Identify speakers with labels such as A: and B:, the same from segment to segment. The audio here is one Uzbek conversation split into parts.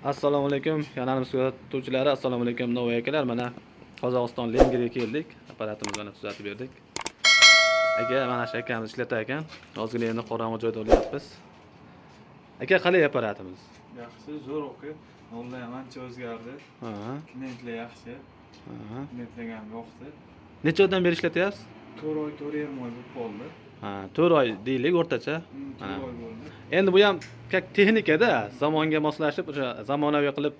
A: Assalomu alaykum, kanalimiz kuzatuvchilari, assalomu alaykum novvoy akalar. Mana Qozog'iston Lengeriga keldik. Apparatimizni mana tuzatib berdik. Aka, mana shu akamiz ishlatar ekan. Hozirgina endi qorong'i joyda olyapmiz. Aka, qalay apparatimiz?
B: Yaxshi, zo'r o'qi. Yo'llar ham ancha o'zgardi.
A: Ha.
B: Klientlar yaxshi.
A: Ha.
B: Klientlarga ham yoqdi.
A: Necha oydan beri ishlatyapsiz?
B: 4 oy, 4,5 oy bo'lib qoldi.
A: Ha, 4 oy deylik o'rtacha.
B: 4 oy bo'ldi.
A: Endi bu ham texnikada zamonga moslashib, o'sha zamonaviy qilib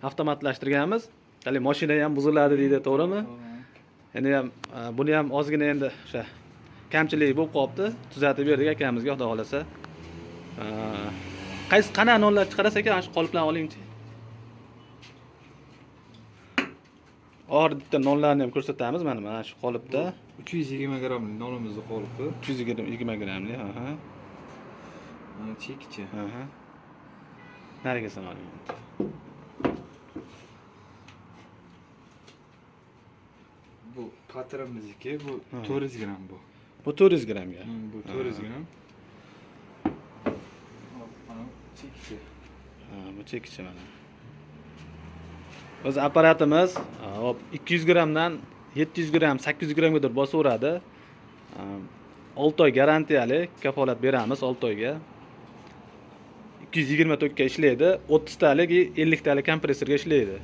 A: avtomatlashtirganmiz. Hali mashina ham buziladi deydi, to'g'rimi? Endi ham buni ham ozgina endi o'sha kamchilik bo'lib qolibdi. Tuzatib berdik akamizga, xudo xolasa. Qana nonlar chiqarasiz ekan, shu qoliplarni olingchi. Or bitta nonlarni ham ko'rsatamiz mana shu qolipda.
B: 320 grammlik nonimizni qolibdi.
A: 320 grammlik, ha.
B: Mana chekchi.
A: Ha. Nariga oling.
B: Bu patrimizniki, bu 400 gram bu.
A: Bu 400 gramga.
B: Bu 400 gram. Mana chekchi.
A: Ha, bu chekchi mana. O'z apparatimiz 200 gramdan 700 gram, 800 gramgadir bosaveradi. 6 oy garantiyali kafolat beramiz 6 oyga. 220 tokka ishlaydi, 30 talik, 50 talik kompressorga ishlaydi.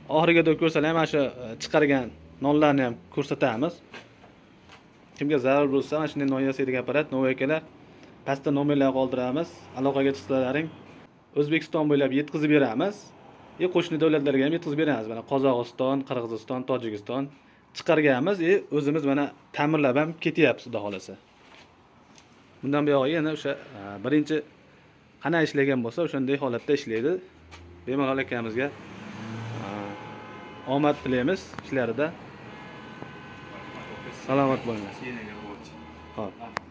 A: Oxiriga ko'rsalar ham mana shu chiqargan nonlarni ham ko'rsatamiz. Kimga zarur bo'lsa, mana shunday non yasaydigan apparat, novvoy akalar, pastda nomerlar qoldiramiz. Aloqaga chiqsalaring, O'zbekiston bo'ylab yetkazib beramiz. Qo'shni davlatlarga ham yetkazib beramiz. Mana Qozog'iston, Qirg'iziston, Tojikiston chiqarganmiz, o'zimiz mana ta'mirlab ham ketyapmiz, xudo xolasa. Bundan buyog'i yana o'sha birinchi qana ishlagan bo'lsa, o'shanday holatda ishlaydi. Bemalol akamizga omad tilaymiz ishlarida. Salomat bo'linglar.
B: Keyin agar bo'lishi.
A: Xo'p.